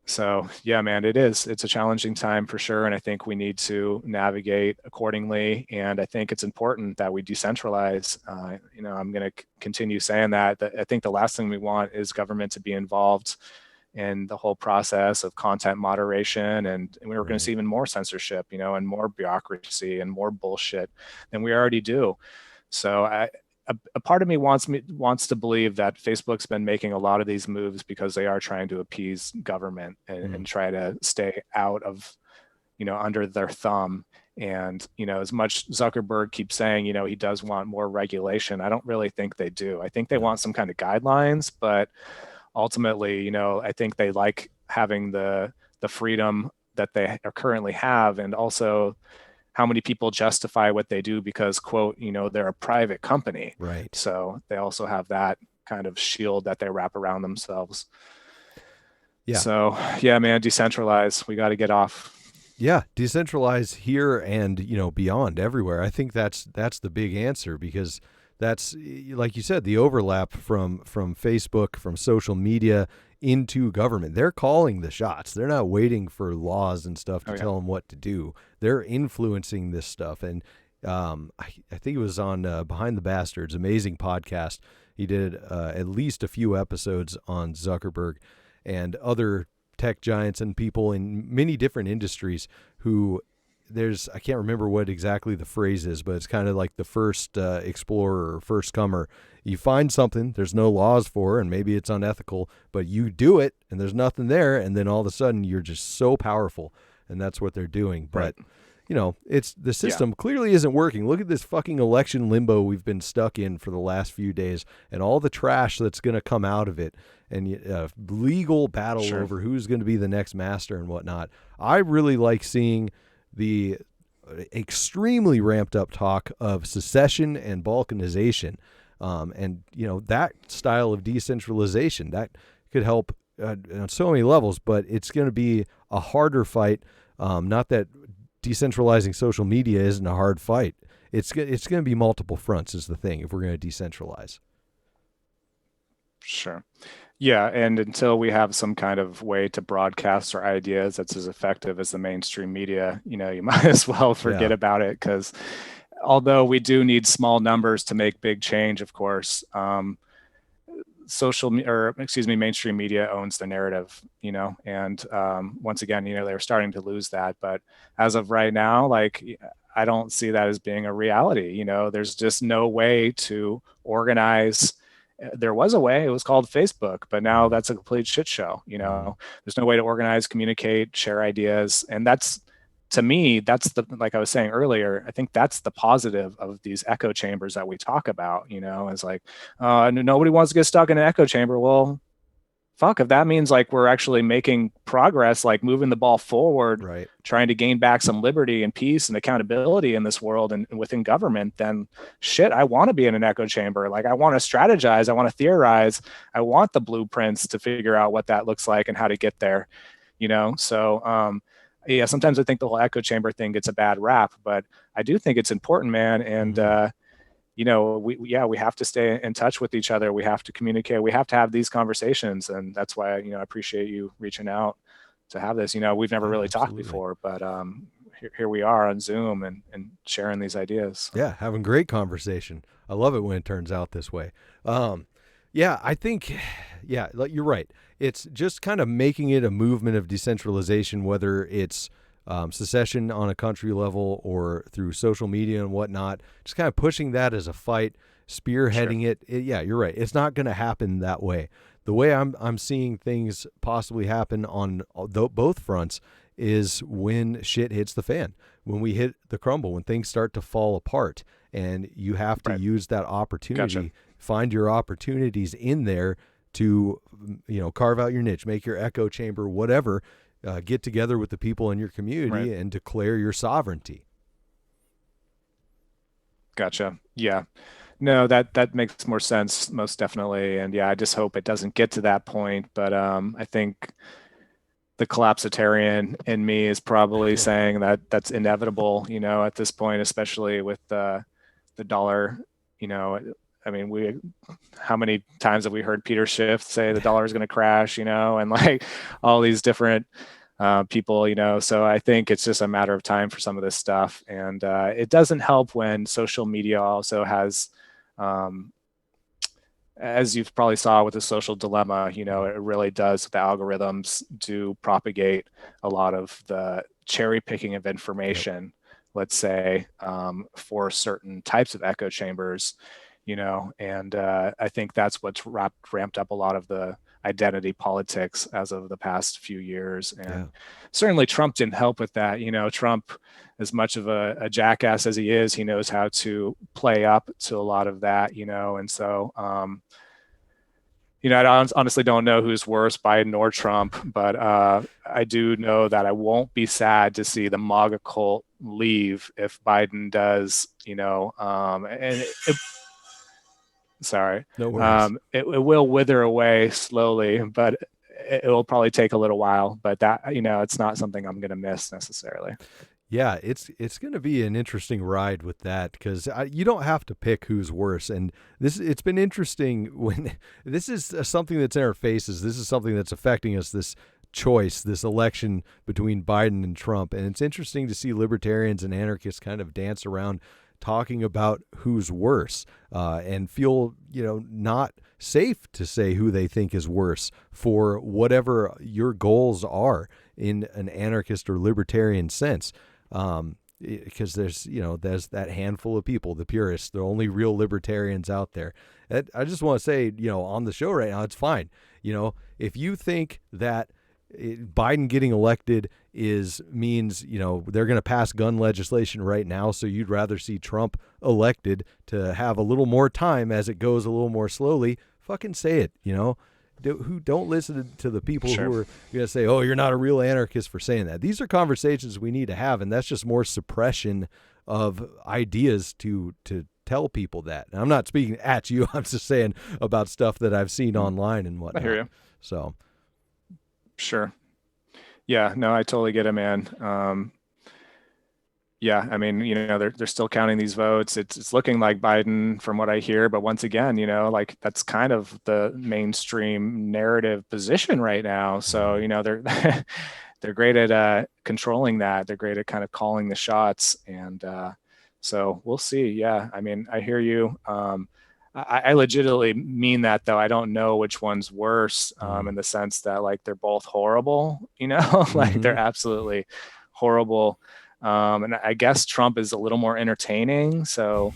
So yeah, man, it's a challenging time for sure. And I think we need to navigate accordingly. And I think it's important that we decentralize. I'm going to continue saying that I think the last thing we want is government to be involved in the whole process of content moderation. And we were going to see even more censorship, and more bureaucracy and more bullshit than we already do. So a part of me wants to believe that Facebook's been making a lot of these moves because they are trying to appease government and try to stay out of, under their thumb. And, as much Zuckerberg keeps saying, he does want more regulation, I don't really think they do. I think they want some kind of guidelines, but ultimately, I think they like having the freedom that they currently have, and also how many people justify what they do because, quote, they're a private company. Right. So they also have that kind of shield that they wrap around themselves. Yeah. So yeah, man, decentralize. We got to get off. Yeah, decentralize here and, beyond everywhere. I think that's the big answer, because that's, like you said, the overlap from Facebook, from social media into government. They're calling the shots. They're not waiting for laws and stuff to tell them what to do. They're influencing this stuff. And I think it was on Behind the Bastards, amazing podcast. He did at least a few episodes on Zuckerberg and other tech giants and people in many different industries who I can't remember what exactly the phrase is, but it's kind of like the first explorer or first comer. You find something, there's no laws for, and maybe it's unethical, but you do it and there's nothing there. And then all of a sudden you're just so powerful, and that's what they're doing. But, it's the system clearly isn't working. Look at this fucking election limbo we've been stuck in for the last few days, and all the trash that's going to come out of it, and legal battle over who's going to be the next master and whatnot. I really like seeing the extremely ramped up talk of secession and balkanization, and that style of decentralization that could help on so many levels, but it's going to be a harder fight. Not that decentralizing social media isn't a hard fight. It's going to be multiple fronts is the thing if we're going to decentralize. Sure. Yeah, and until we have some kind of way to broadcast our ideas that's as effective as the mainstream media, you might as well forget about it, because although we do need small numbers to make big change, of course, mainstream media owns the narrative, and once again, they're starting to lose that. But as of right now, I don't see that as being a reality. There's just no way to organize. There was a way, it was called Facebook, but now that's a complete shit show. There's no way to organize, communicate, share ideas. And that's, to me, like I was saying earlier, I think that's the positive of these echo chambers that we talk about, is like, nobody wants to get stuck in an echo chamber. Well, fuck, if that means we're actually making progress, moving the ball forward, right, trying to gain back some liberty and peace and accountability in this world and within government, then shit, I want to be in an echo chamber. I want to strategize. I want to theorize. I want the blueprints to figure out what that looks like and how to get there, So, yeah, sometimes I think the whole echo chamber thing gets a bad rap, but I do think it's important, man. And, we have to stay in touch with each other. We have to communicate. We have to have these conversations. And that's why, I appreciate you reaching out to have this. We've never really talked before, but here we are on Zoom and sharing these ideas. Yeah, having great conversation. I love it when it turns out this way. I think, you're right. It's just kind of making it a movement of decentralization, whether it's secession on a country level or through social media and whatnot, just kind of pushing that as a fight, spearheading it. Yeah, you're right. It's not going to happen that way. The way I'm seeing things possibly happen on both fronts is when shit hits the fan, when we hit the crumble, when things start to fall apart, and you have to use that opportunity, find your opportunities in there to, carve out your niche, make your echo chamber, whatever. Get together with the people in your community and declare your sovereignty. Gotcha. Yeah. No, that makes more sense, most definitely. And yeah, I just hope it doesn't get to that point. But I think the collapsitarian in me is probably saying that that's inevitable, at this point, especially with the dollar, I mean, how many times have we heard Peter Schiff say the dollar is going to crash, and like all these different people, so I think it's just a matter of time for some of this stuff. And it doesn't help when social media also has, as you've probably saw with the social dilemma, it really does, the algorithms do propagate a lot of the cherry picking of information, let's say, for certain types of echo chambers, and I think that's what's ramped up a lot of the identity politics as of the past few years. And certainly Trump didn't help with that. Trump, as much of a jackass as he is, he knows how to play up to a lot of that, and so, I honestly don't know who's worse, Biden or Trump, but I do know that I won't be sad to see the MAGA cult leave if Biden does, sorry. No worries. It will wither away slowly, but it will probably take a little while. But that, it's not something I'm going to miss necessarily. Yeah, it's going to be an interesting ride with that, because you don't have to pick who's worse. And it's been interesting when this is something that's in our faces. This is something that's affecting us, this choice, this election between Biden and Trump. And it's interesting to see libertarians and anarchists kind of dance around talking about who's worse, and feel, not safe to say who they think is worse for whatever your goals are in an anarchist or libertarian sense. Because there's that handful of people, the purists, the only real libertarians out there. I just want to say, on the show right now, it's fine. If you think that Biden getting elected means they're going to pass gun legislation right now, so you'd rather see Trump elected to have a little more time as it goes a little more slowly, fucking say it. Who don't listen to the people who are going to say, oh, you're not a real anarchist for saying that. These are conversations we need to have, and that's just more suppression of ideas to tell people that. And I'm not speaking at you. I'm just saying about stuff that I've seen online and whatnot. I hear you. So. Sure. Yeah, no, I totally get it, man. Yeah, I mean, they're still counting these votes. It's looking like Biden from what I hear, but once again, like that's kind of the mainstream narrative position right now. So, they're they're great at controlling that. They're great at kind of calling the shots, and so we'll see. Yeah, I mean, I hear you. I legitimately mean that, though. I don't know which one's worse, in the sense that like they're both horrible, like they're absolutely horrible. And I guess Trump is a little more entertaining. So,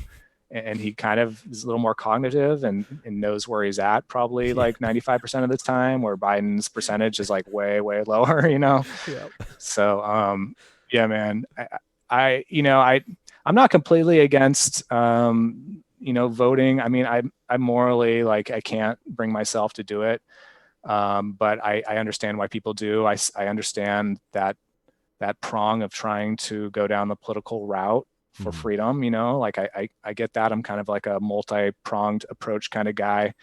and he kind of is a little more cognitive and knows where he's at probably like 95% of the time, where Biden's percentage is like way, way lower, Yep. So, yeah, man, I'm not completely against, voting. I mean, I'm morally like, I can't bring myself to do it. But I understand why people do. I understand that prong of trying to go down the political route for freedom, like I get that. I'm kind of like a multi-pronged approach kind of guy.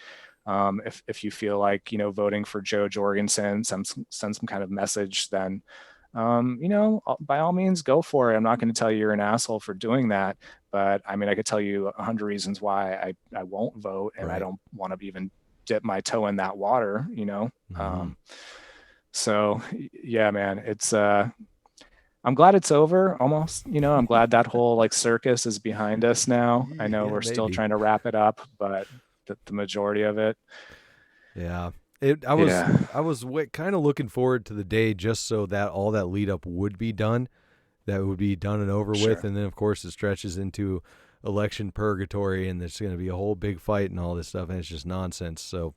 If you feel like, voting for Joe Jorgensen sends some kind of message, then, by all means go for it. I'm not going to tell you you're an asshole for doing that, but I mean, I could tell you 100 reasons why I won't vote, and I don't want to even dip my toe in that water, so yeah, man, it's, I'm glad it's over almost, I'm glad that whole like circus is behind us now. I know we're still trying to wrap it up, but the majority of it. Yeah. I was kind of looking forward to the day just so that all that lead up would be done, that would be done and over with. And then of course it stretches into election purgatory, and there's going to be a whole big fight and all this stuff. And it's just nonsense. So,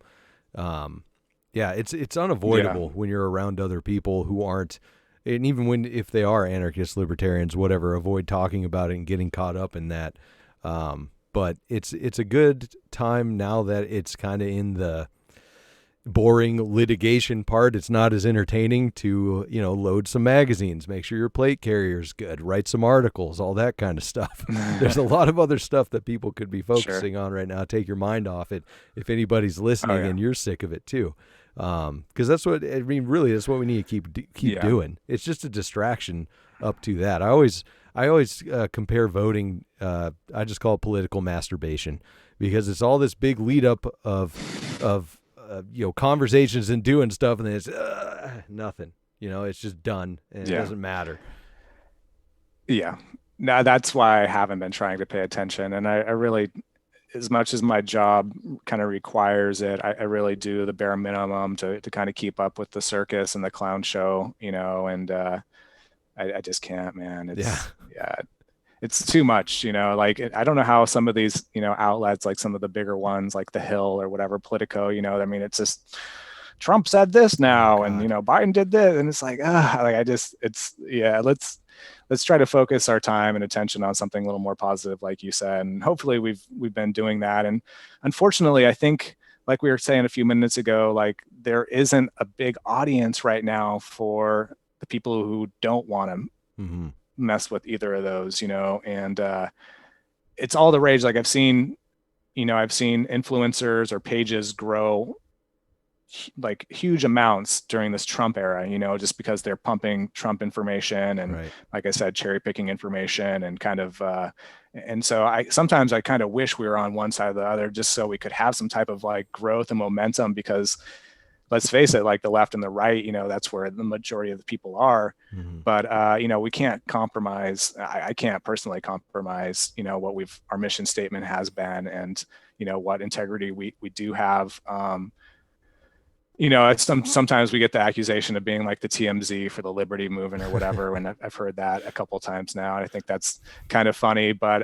yeah, it's unavoidable when you're around other people who aren't, and even if they are anarchists, libertarians, whatever, avoid talking about it and getting caught up in that. But it's a good time now that it's kind of in the boring litigation part. It's not as entertaining to, load some magazines, make sure your plate carrier's good, write some articles, all that kind of stuff. There's a lot of other stuff that people could be focusing on right now. Take your mind off it if anybody's listening and you're sick of it too. Because that's what, I mean, really, that's what we need to keep doing. It's just a distraction up to that. I always compare voting. I just call it political masturbation, because it's all this big lead up of conversations and doing stuff, and then it's nothing. It's just done, and it doesn't matter. Yeah. No, that's why I haven't been trying to pay attention. And I really, as much as my job kind of requires it, I really do the bare minimum to kind of keep up with the circus and the clown show, and I just can't, man. It's too much, like, I don't know how some of these, outlets, like some of the bigger ones, like The Hill or whatever, Politico, I mean, it's just, Trump said this now, and, Biden did this. And it's like, let's try to focus our time and attention on something a little more positive, like you said. And hopefully we've been doing that. And unfortunately, I think, like we were saying a few minutes ago, like, there isn't a big audience right now for the people who don't want to mess with either of those, and it's all the rage. Like, I've seen influencers or pages grow like huge amounts during this Trump era, just because they're pumping Trump information and like I said, cherry picking information and kind of, and so sometimes I kind of wish we were on one side or the other, just so we could have some type of like growth and momentum, because let's face it, like the left and the right, that's where the majority of the people are. But, we can't compromise. I can't personally compromise, what our mission statement has been, and, what integrity we do have. Sometimes we get the accusation of being like the TMZ for the Liberty Movement or whatever, and I've heard that a couple of times now, and I think that's kind of funny. But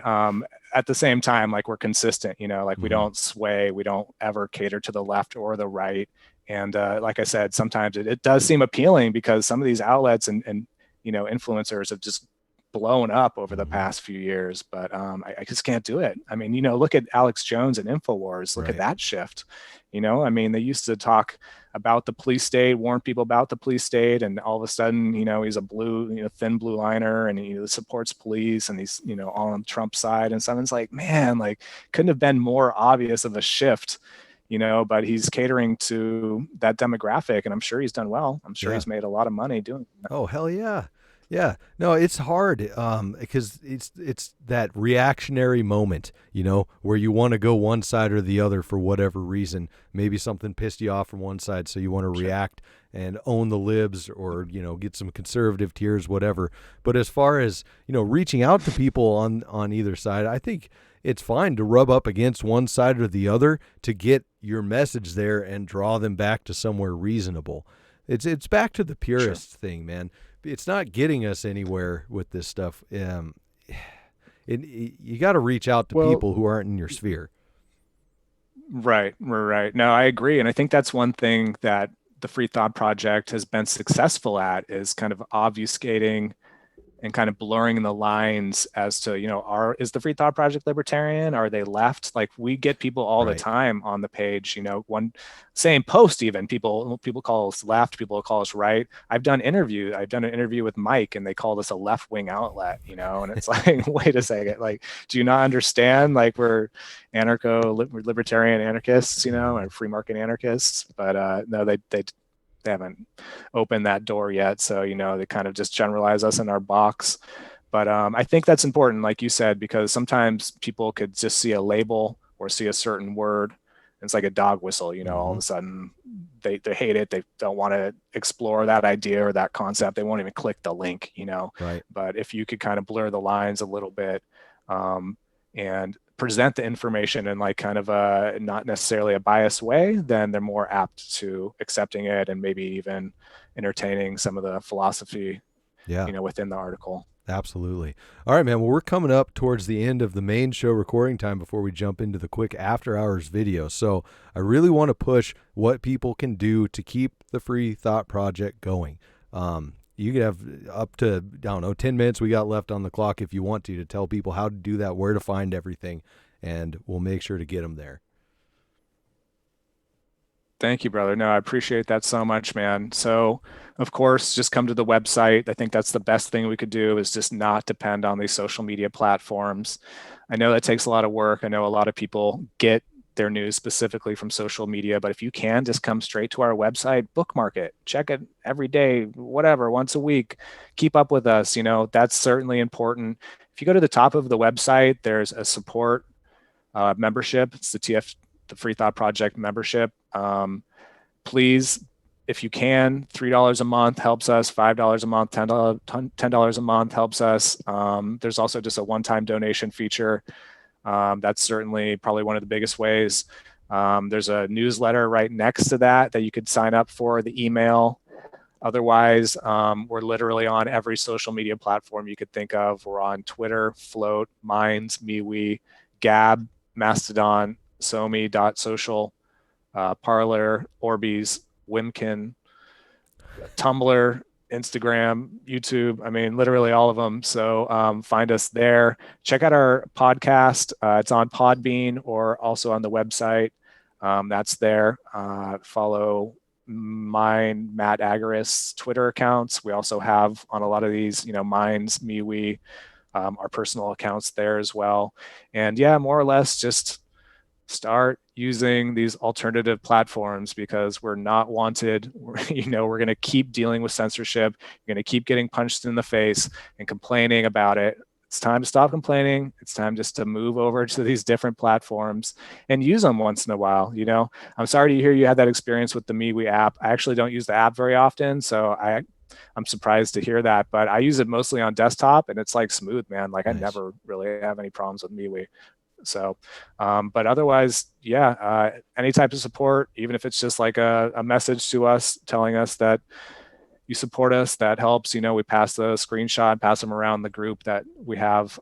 at the same time, like, we're consistent, like we don't sway, we don't ever cater to the left or the right. And like I said, sometimes it does seem appealing, because some of these outlets and influencers have just blown up over the past few years. But I just can't do it. I mean, look at Alex Jones and InfoWars. Look at that shift. I mean, they used to talk about the police state, warn people about the police state, and all of a sudden, he's a blue, thin blue liner, and he supports police, and he's, all on Trump's side. And someone's like, man, like, couldn't have been more obvious of a shift, but he's catering to that demographic, and I'm sure he's done well. I'm sure he's made a lot of money doing that. Oh, hell yeah. Yeah, no, it's hard because it's that reactionary moment, where you want to go one side or the other for whatever reason. Maybe something pissed you off from one side, so you want to react and own the libs, or get some conservative tears, whatever. But as far as reaching out to people on either side, I think it's fine to rub up against one side or the other to get your message there and draw them back to somewhere reasonable. It's back to the purist thing, man. It's not getting us anywhere with this stuff. You got to reach out to people who aren't in your sphere. Right. No, I agree. And I think that's one thing that the Free Thought Project has been successful at, is kind of obfuscating and kind of blurring the lines as to, is the Free Thought Project libertarian? Are they left? Like, we get people all the time on the page, one same post, even people call us left, people call us right. I've done an interview with Mike, and they called us a left-wing outlet, and it's like, wait a second, like, do you not understand? Like, we're libertarian anarchists, and free market anarchists, but no, they haven't opened that door yet. So, they kind of just generalize us in our box. But I think that's important, like you said, because sometimes people could just see a label or see a certain word. And it's like a dog whistle, all of a sudden they hate it. They don't want to explore that idea or that concept. They won't even click the link, Right. But if you could kind of blur the lines a little bit, and present the information in like kind of a not necessarily a biased way, then they're more apt to accepting it and maybe even entertaining some of the philosophy, within the article. Absolutely. All right, man. Well, we're coming up towards the end of the main show recording time before we jump into the quick after hours video. So I really want to push what people can do to keep the Free Thought Project going. You could have up to, I don't know, 10 minutes we got left on the clock if you want to tell people how to do that, where to find everything, and we'll make sure to get them there. Thank you, brother. No, I appreciate that so much, man. So, of course, just come to the website. I think that's the best thing we could do, is just not depend on these social media platforms. I know that takes a lot of work. I know a lot of people get their news specifically from social media. But if you can, just come straight to our website, bookmark it, check it every day, whatever, once a week, keep up with us. That's certainly important. If you go to the top of the website, there's a support membership. It's the Free Thought Project membership. Please, if you can, $3 a month helps us, $5 a month, $10 a month helps us. There's also just a one-time donation feature. That's certainly probably one of the biggest ways. There's a newsletter right next to that you could sign up for, the email. Otherwise, we're literally on every social media platform you could think of. We're on Twitter, Float, Minds, MeWe, Gab, Mastodon, Somi.social, Parler, Orbeez, Wimkin, Tumblr, Instagram, YouTube. I mean, literally all of them. So find us there. Check out our podcast. It's on Podbean or also on the website. That's there. Follow mine, Matt Agarist's Twitter accounts. We also have on a lot of these, Minds, MeWe, our personal accounts there as well. And yeah, more or less just start using these alternative platforms, because we're not wanted. We're going to keep dealing with censorship. You're going to keep getting punched in the face and complaining about it. It's time to stop complaining. It's time just to move over to these different platforms and use them once in a while. I'm sorry to hear you had that experience with the MeWe app. I actually don't use the app very often, so I'm surprised to hear that, but I use it mostly on desktop and it's like smooth, man. Like nice. I never really have any problems with MeWe. So, but otherwise, yeah, any type of support, even if it's just like a message to us telling us that you support us, that helps. We pass the screenshot, pass them around the group that we have.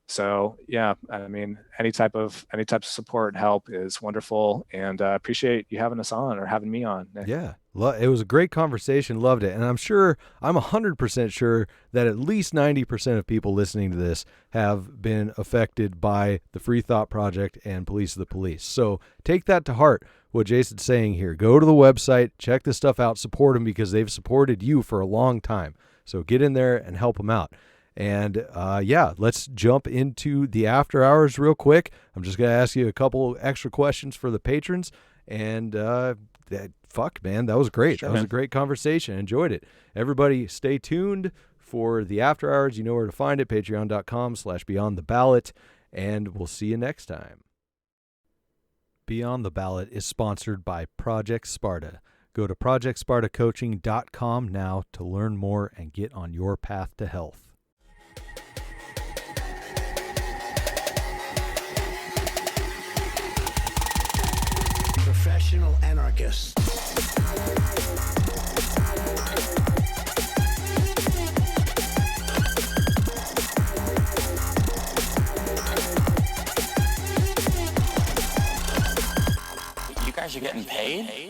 So yeah, I mean, any type of support and help is wonderful, and appreciate you having us on, or having me on, Nick. Yeah, it was a great conversation. Loved it. And I'm 100% sure that at least 90% of people listening to this have been affected by the Free Thought Project and Police the Police. So take that to heart, what Jason's saying here. Go to the website, check this stuff out, support them, because they've supported you for a long time. So get in there and help them out. And let's jump into the after hours real quick. I'm just going to ask you a couple extra questions for the patrons. And that was great. Sure, that was a great conversation. Enjoyed it. Everybody stay tuned for the after hours. You know where to find it, patreon.com/Beyond the Ballot. And we'll see you next time. Beyond the Ballot is sponsored by Project Sparta. Go to projectspartacoaching.com now to learn more and get on your path to health. Professional anarchists. You guys are getting paid?